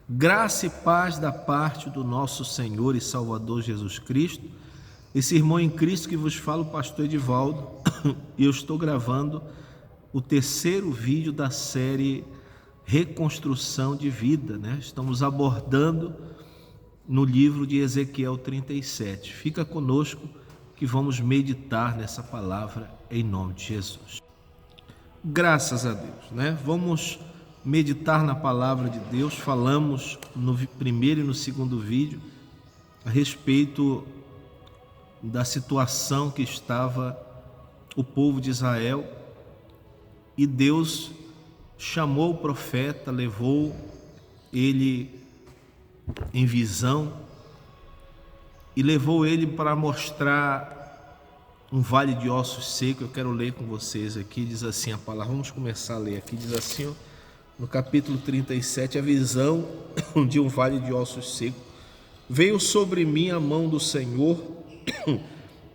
Graça e paz da parte do nosso Senhor e Salvador Jesus Cristo. Esse irmão em Cristo que vos fala, o pastor Edivaldo, e eu estou gravando o terceiro vídeo da série Reconstrução de Vida, né? Estamos abordando no livro de Ezequiel 37. Fica conosco que vamos meditar nessa palavra em nome de Jesus. Graças a Deus, né? Vamos meditar na palavra de Deus. Falamos no primeiro e no segundo vídeo a respeito da situação que estava o povo de Israel, e Deus chamou o profeta, levou ele em visão e levou ele para mostrar um vale de ossos secos. Eu quero ler com vocês aqui, diz assim a palavra, vamos começar a ler aqui, diz assim, no capítulo 37, a visão de um vale de ossos secos. Veio sobre mim a mão do Senhor,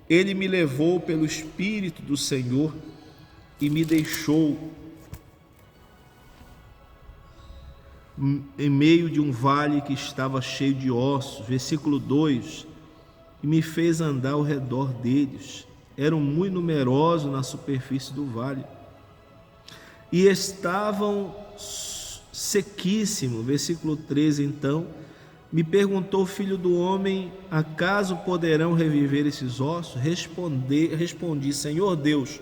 ele me levou pelo Espírito do Senhor e me deixou em meio de um vale que estava cheio de ossos. Versículo 2, e me fez andar ao redor deles, eram muito numerosos na superfície do vale, e estavam sequíssimos. Versículo 13, então me perguntou, filho do homem, acaso poderão reviver esses ossos? Respondi, Senhor Deus,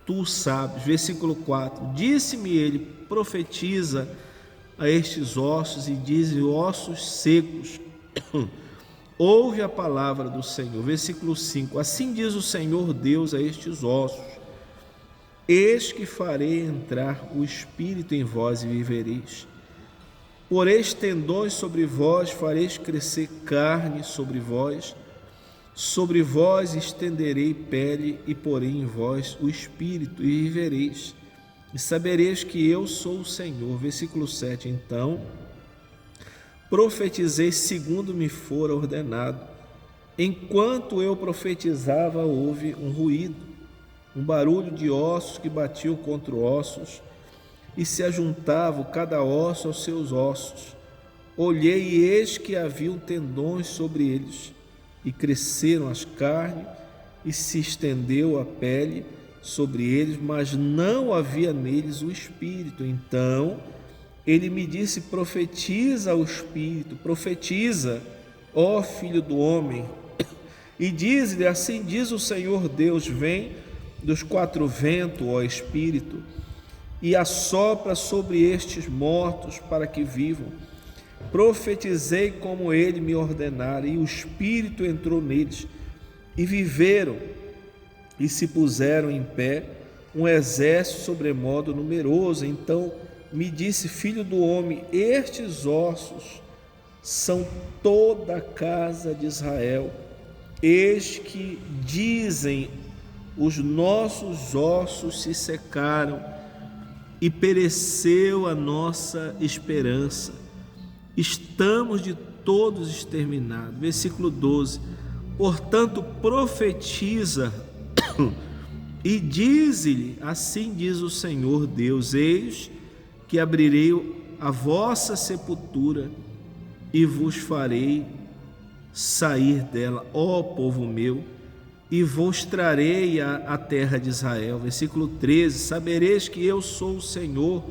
tu sabes. Versículo 4, disse-me ele, profetiza a estes ossos e diz, ossos secos, ouve a palavra do Senhor. Versículo 5, assim diz o Senhor Deus a estes ossos, eis que farei entrar o Espírito em vós e vivereis. Poreis tendões sobre vós, fareis crescer carne sobre vós estenderei pele e porei em vós o Espírito e vivereis. E sabereis que eu sou o Senhor. Versículo 7, então profetizei segundo me fora ordenado. Enquanto eu profetizava, houve um ruído, um barulho de ossos que batiam contra ossos e se ajuntavam cada osso aos seus ossos. Olhei e eis que haviam tendões sobre eles, e cresceram as carnes, e se estendeu a pele sobre eles, mas não havia neles o Espírito. Então ele me disse, profetiza ao Espírito, profetiza, ó filho do homem, e diz-lhe, assim diz o Senhor Deus, vem dos quatro ventos, ó Espírito, e assopra sobre estes mortos para que vivam. Profetizei como ele me ordenara, e o Espírito entrou neles, e viveram, e se puseram em pé, um exército sobremodo numeroso. Então me disse, filho do homem, estes ossos são toda a casa de Israel. Eis que dizem, os nossos ossos se secaram, e pereceu a nossa esperança, estamos de todos exterminados. Versículo 12, portanto profetiza e dize-lhe, assim diz o Senhor Deus, eis que abrirei a vossa sepultura e vos farei sair dela, ó povo meu, e vos trarei à terra de Israel. Versículo 13, sabereis que eu sou o Senhor,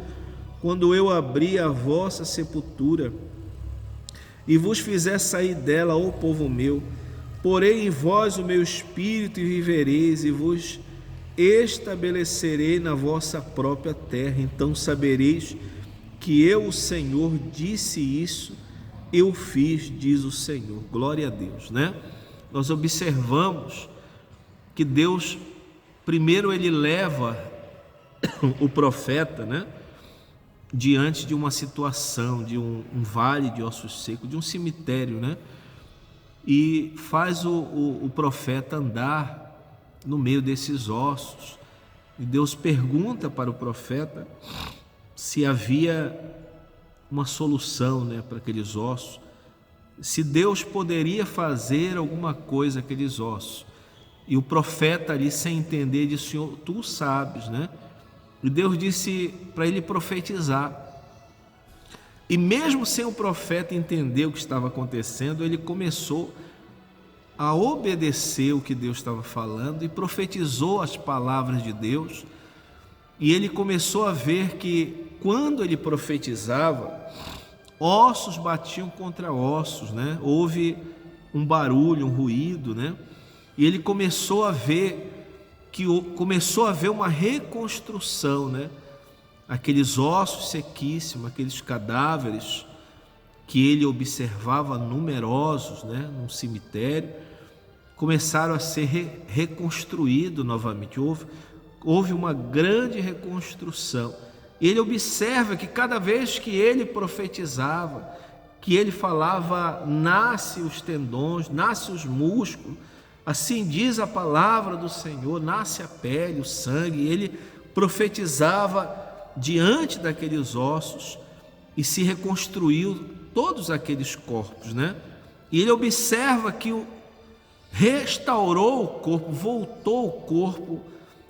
quando eu abrir a vossa sepultura e vos fizer sair dela, ó povo meu, porei em vós o meu Espírito e vivereis, e vos estabelecerei na vossa própria terra. Então sabereis que eu, o Senhor, disse isso, eu fiz, diz o Senhor. Glória a Deus, né? Nós observamos que Deus, primeiro ele leva o profeta, né, diante de uma situação, de um vale de ossos secos, de um cemitério, né, e faz o profeta andar no meio desses ossos. E Deus pergunta para o profeta se havia uma solução, né, para aqueles ossos, se Deus poderia fazer alguma coisa aqueles ossos. E o profeta ali, sem entender, disse, Senhor, tu sabes, né? E Deus disse para ele profetizar. E mesmo sem o profeta entender o que estava acontecendo, ele começou a obedecer o que Deus estava falando e profetizou as palavras de Deus. E ele começou a ver que quando ele profetizava, ossos batiam contra ossos, né? Houve um barulho, um ruído, né? E ele começou a ver uma reconstrução, né? Aqueles ossos sequíssimos, aqueles cadáveres que ele observava numerosos, né? Num cemitério, começaram a ser reconstruídos novamente. Houve uma grande reconstrução. Ele observa que cada vez que ele profetizava, que ele falava, nasce os tendões, nasce os músculos, assim diz a palavra do Senhor, nasce a pele, o sangue. Ele profetizava diante daqueles ossos e se reconstruiu todos aqueles corpos, né? E ele observa que restaurou o corpo, voltou o corpo,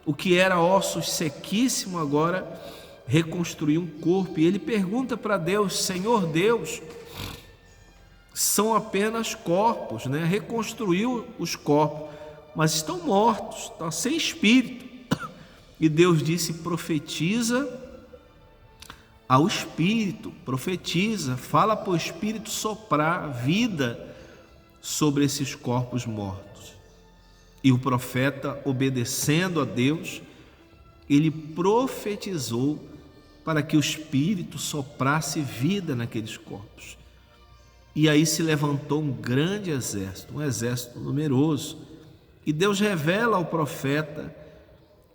o que era ossos sequíssimo agora reconstruiu um corpo. E ele pergunta para Deus: Senhor Deus, são apenas corpos, né? Reconstruiu os corpos, mas estão mortos, estão sem espírito. E Deus disse: profetiza ao espírito, profetiza, fala para o espírito soprar vida sobre esses corpos mortos. E o profeta, obedecendo a Deus, ele profetizou para que o espírito soprasse vida naqueles corpos. E aí se levantou um grande exército, um exército numeroso. E Deus revela ao profeta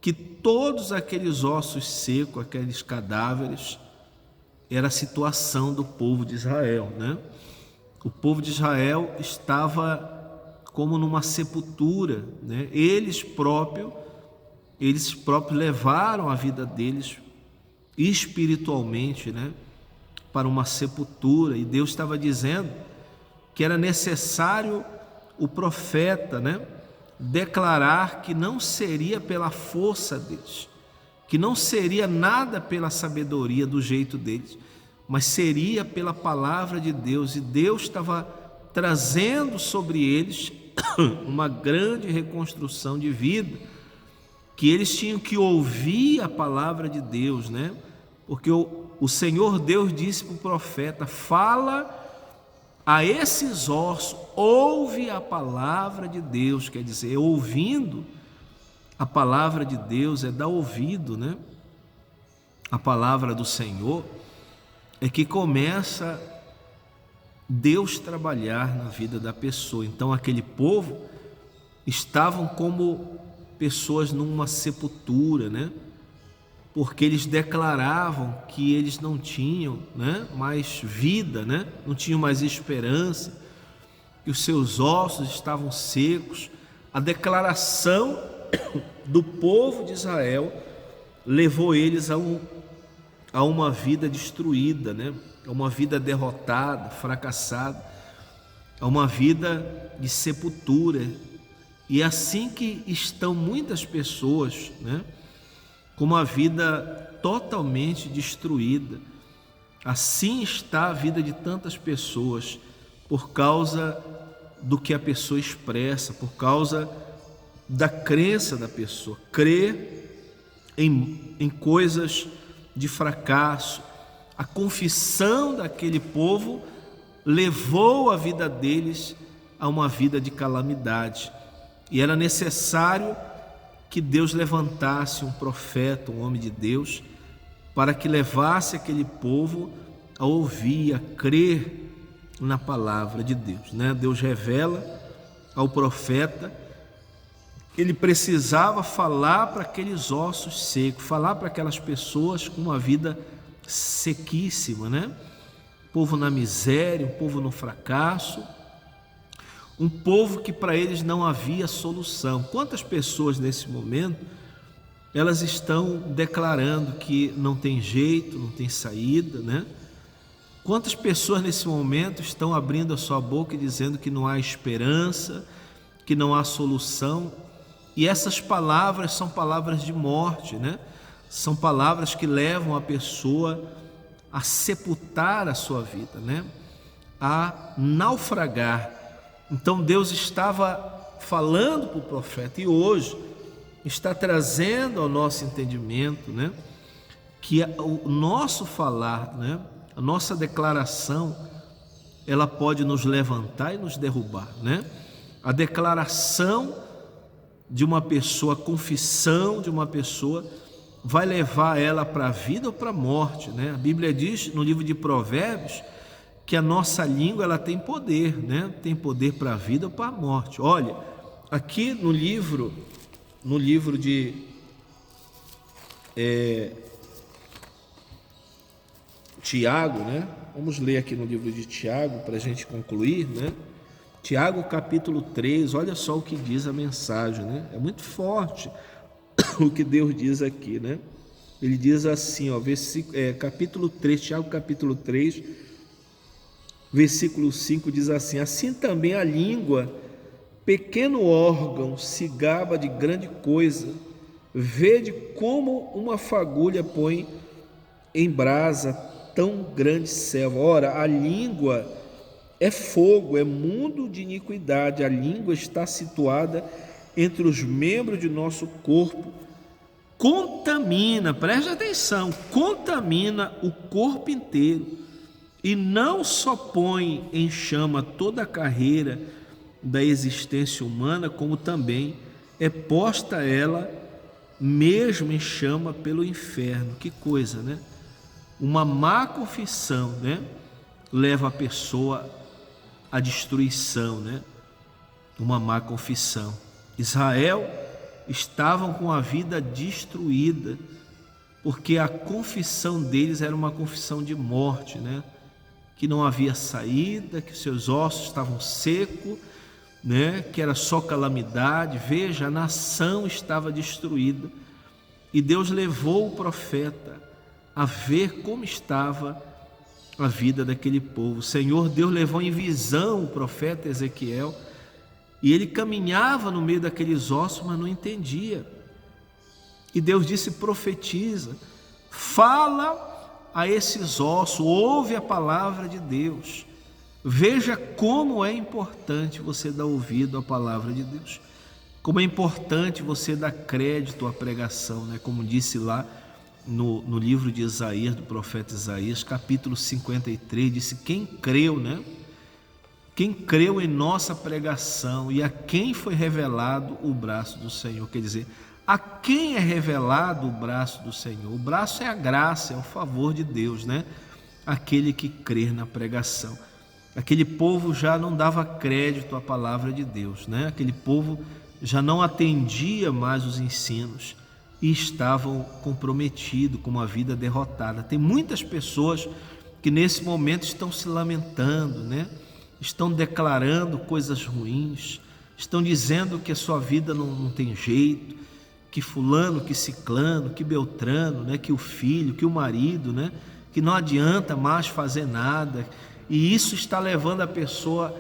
que todos aqueles ossos secos, aqueles cadáveres, era a situação do povo de Israel, né? O povo de Israel estava como numa sepultura, né? Eles próprios levaram a vida deles espiritualmente, né, para uma sepultura. E Deus estava dizendo que era necessário o profeta, né, declarar que não seria pela força deles, que não seria nada pela sabedoria do jeito deles, mas seria pela palavra de Deus. E Deus estava trazendo sobre eles uma grande reconstrução de vida, que eles tinham que ouvir a palavra de Deus, né? Porque o Senhor Deus disse para o profeta: fala a esses ossos, ouve a palavra de Deus. Quer dizer, ouvindo a palavra de Deus é dar ouvido, né? A palavra do Senhor é que começa Deus trabalhar na vida da pessoa. Então aquele povo estavam como pessoas numa sepultura, né? Porque eles declaravam que eles não tinham, né, mais vida, né? Não tinham mais esperança, que os seus ossos estavam secos. A declaração do povo de Israel levou eles a uma vida destruída, né? A uma vida derrotada, fracassada, a uma vida de sepultura. E assim que estão muitas pessoas, né, com uma vida totalmente destruída. Assim está a vida de tantas pessoas, por causa do que a pessoa expressa, por causa da crença da pessoa. Crê em coisas de fracasso. A confissão daquele povo levou a vida deles a uma vida de calamidade. E era necessário que Deus levantasse um profeta, um homem de Deus, para que levasse aquele povo a ouvir, a crer na palavra de Deus, né? Deus revela ao profeta que ele precisava falar para aqueles ossos secos, falar para aquelas pessoas com uma vida sequíssima, né? Povo na miséria, um povo no fracasso, um povo que para eles não havia solução. Quantas pessoas nesse momento elas estão declarando que não tem jeito, não tem saída, né? Quantas pessoas nesse momento estão abrindo a sua boca e dizendo que não há esperança, que não há solução? E essas palavras são palavras de morte, né? São palavras que levam a pessoa a sepultar a sua vida, né? A naufragar. Então Deus estava falando para o profeta e hoje está trazendo ao nosso entendimento, né, que o nosso falar, né, a nossa declaração, ela pode nos levantar e nos derrubar, né? A declaração de uma pessoa, a confissão de uma pessoa vai levar ela para a vida ou para a morte, né? A Bíblia diz no livro de Provérbios que a nossa língua ela tem poder, né? Tem poder para a vida ou para a morte. Olha, aqui no livro de Tiago, né? Vamos ler aqui no livro de Tiago para a gente concluir, né? Tiago capítulo 3, olha só o que diz a mensagem, né? É muito forte o que Deus diz aqui, né? Ele diz assim, ó, capítulo 3, Tiago capítulo 3, versículo 5 diz assim: assim também a língua, pequeno órgão, se gaba de grande coisa. Vede como uma fagulha põe em brasa tão grande selva. Ora, a língua é fogo, é mundo de iniquidade. A língua está situada entre os membros de nosso corpo, contamina, preste atenção, contamina o corpo inteiro, e não só põe em chama toda a carreira da existência humana, como também é posta ela mesmo em chama pelo inferno. Que coisa, né? Uma má confissão, né, leva a pessoa à destruição, né? Uma má confissão. Israel estavam com a vida destruída, porque a confissão deles era uma confissão de morte, né? Que não havia saída, que seus ossos estavam secos, né? Que era só calamidade. Veja, a nação estava destruída e Deus levou o profeta a ver como estava a vida daquele povo. O Senhor Deus levou em visão o profeta Ezequiel, e ele caminhava no meio daqueles ossos, mas não entendia. E Deus disse: profetiza, fala a esses ossos, ouve a palavra de Deus. Veja como é importante você dar ouvido à palavra de Deus, como é importante você dar crédito à pregação, né? Como disse lá no livro de Isaías, do profeta Isaías, capítulo 53, disse: quem creu, né? Quem creu em nossa pregação e a quem foi revelado o braço do Senhor. Quer dizer, a quem é revelado o braço do Senhor? O braço é a graça, é o favor de Deus, né? Aquele que crê na pregação. Aquele povo já não dava crédito à palavra de Deus, né? Aquele povo já não atendia mais os ensinos e estavam comprometidos com uma vida derrotada. Tem muitas pessoas que nesse momento estão se lamentando, né? Estão declarando coisas ruins, estão dizendo que a sua vida não tem jeito, que fulano, que ciclano, que beltrano, né? Que o filho, que o marido, né? Que não adianta mais fazer nada, e isso está levando a pessoa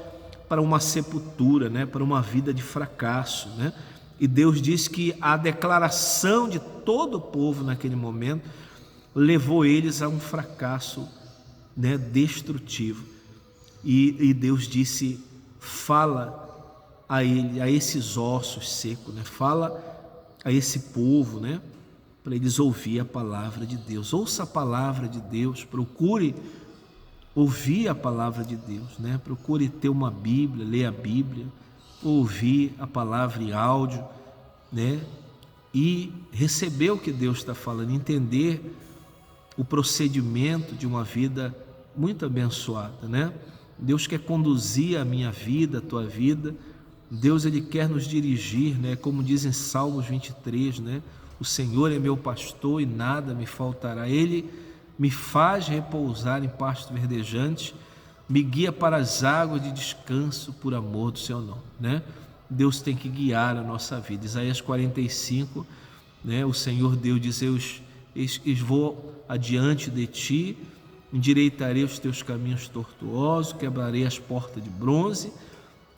para uma sepultura, né? Para uma vida de fracasso, né? E Deus diz que a declaração de todo o povo naquele momento levou eles a um fracasso, né? Destrutivo. E Deus disse: fala a ele, a esses ossos secos, né? Fala a esse povo, né? Para eles ouvir a palavra de Deus. Ouça a palavra de Deus, procure ouvir a palavra de Deus, né? Procure ter uma Bíblia, ler a Bíblia, ouvir a palavra em áudio, né? E receber o que Deus está falando, entender o procedimento de uma vida muito abençoada, né? Deus quer conduzir a minha vida, a tua vida. Deus, Ele quer nos dirigir, né? Como diz em Salmos 23, né? O Senhor é meu pastor e nada me faltará. Ele me faz repousar em pasto verdejante, me guia para as águas de descanso por amor do seu nome, né? Deus tem que guiar a nossa vida. Isaías 45, né? O Senhor Deus diz: eu vou adiante de ti, endireitarei os teus caminhos tortuosos, quebrarei as portas de bronze,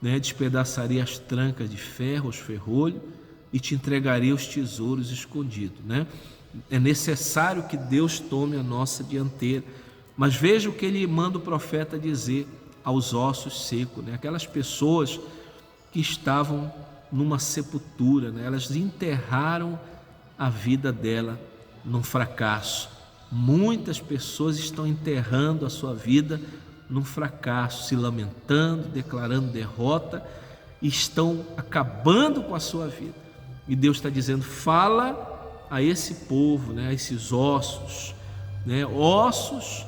né? Despedaçarei as trancas de ferro, os ferrolhos, e te entregarei os tesouros escondidos, né? É necessário que Deus tome a nossa dianteira, Mas veja o que ele manda o profeta dizer aos ossos secos, né? Aquelas pessoas que estavam numa sepultura, né? Elas enterraram a vida dela num fracasso. Muitas pessoas estão enterrando a sua vida num fracasso, se lamentando, declarando derrota, e estão acabando com a sua vida. E Deus está dizendo: fala a esse povo, né? A esses ossos, né? Ossos,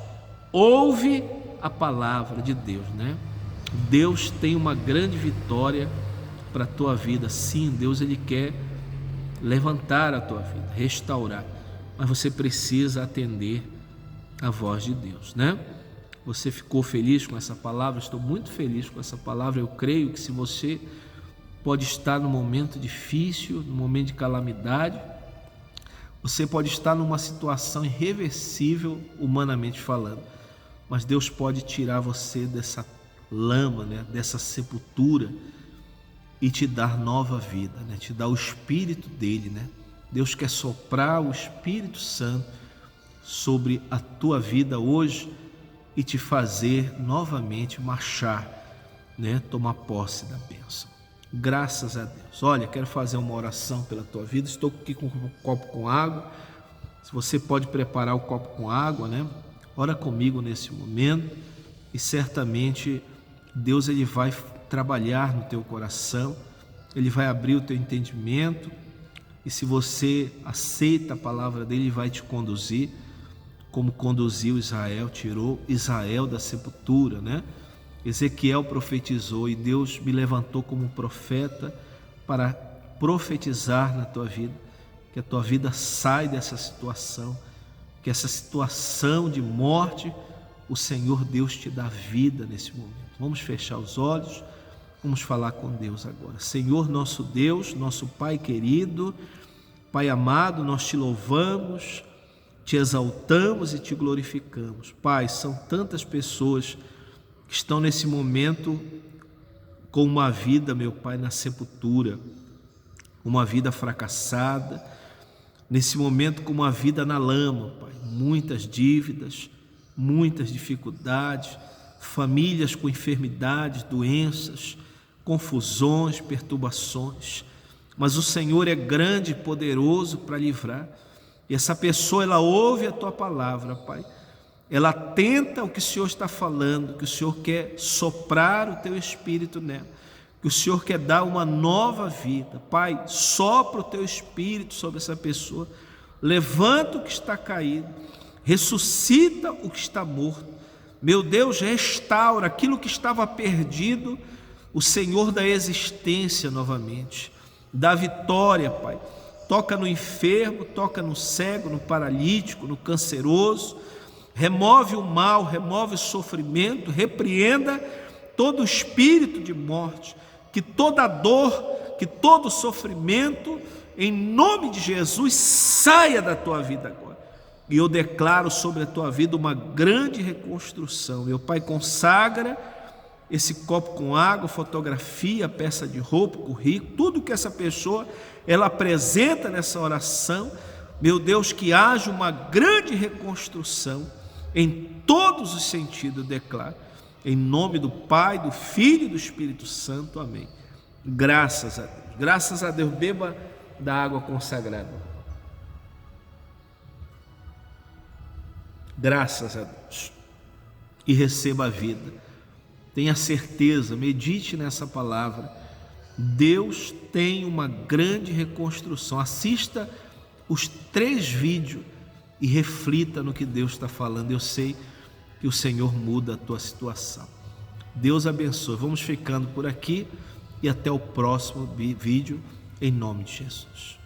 ouve a palavra de Deus, né? Deus tem uma grande vitória para a tua vida. Sim, Deus, ele quer levantar a tua vida, restaurar, mas você precisa atender a voz de Deus, né? Você ficou feliz com essa palavra? Estou muito feliz com essa palavra. Eu creio que se você pode estar num momento difícil, num momento de calamidade, você pode estar numa situação irreversível, humanamente falando, mas Deus pode tirar você dessa lama, né, dessa sepultura, e te dar nova vida, né, te dar o Espírito dele, né? Deus quer soprar o Espírito Santo sobre a tua vida hoje e te fazer novamente marchar, né, tomar posse da bênção. Graças a Deus. Olha, quero fazer uma oração pela tua vida. Estou aqui com um copo com água. Se você pode preparar o copo com água, né? Ora comigo nesse momento e certamente Deus, ele vai trabalhar no teu coração, ele vai abrir o teu entendimento, e se você aceita a palavra dele, ele vai te conduzir, como conduziu Israel, tirou Israel da sepultura, né? Ezequiel profetizou e Deus me levantou como profeta para profetizar na tua vida, que a tua vida sai dessa situação, que essa situação de morte, o Senhor Deus te dá vida nesse momento. Vamos fechar os olhos, vamos falar com Deus agora. Senhor nosso Deus, nosso Pai querido, Pai amado, nós te louvamos, te exaltamos e te glorificamos. Pai, são tantas pessoas que estão nesse momento com uma vida, meu Pai, na sepultura, uma vida fracassada, nesse momento com uma vida na lama, Pai, muitas dívidas, muitas dificuldades, famílias com enfermidades, doenças, confusões, perturbações, mas o Senhor é grande e poderoso para livrar, e essa pessoa, ela ouve a tua palavra, Pai, ela atenta ao que o Senhor está falando, que o Senhor quer soprar o teu Espírito nela, que o Senhor quer dar uma nova vida. Pai, sopra o teu Espírito sobre essa pessoa, levanta o que está caído, ressuscita o que está morto. Meu Deus, restaura aquilo que estava perdido, o Senhor da existência novamente, dá vitória, Pai. Toca no enfermo, toca no cego, no paralítico, no canceroso, remove o mal, remove o sofrimento, repreenda todo espírito de morte, que toda dor, que todo sofrimento, em nome de Jesus, saia da tua vida agora. E eu declaro sobre a tua vida uma grande reconstrução. Meu Pai, consagra esse copo com água, fotografia, peça de roupa, currículo, tudo que essa pessoa ela apresenta nessa oração. Meu Deus, que haja uma grande reconstrução em todos os sentidos, eu declaro, em nome do Pai, do Filho e do Espírito Santo, amém. Graças a Deus, graças a Deus. Beba da água consagrada. Graças a Deus, e receba a vida. Tenha certeza, medite nessa palavra. Deus tem uma grande reconstrução. Assista os 3 vídeos e reflita no que Deus está falando. Eu sei que o Senhor muda a tua situação. Deus abençoe. Vamos ficando por aqui e até o próximo vídeo, em nome de Jesus.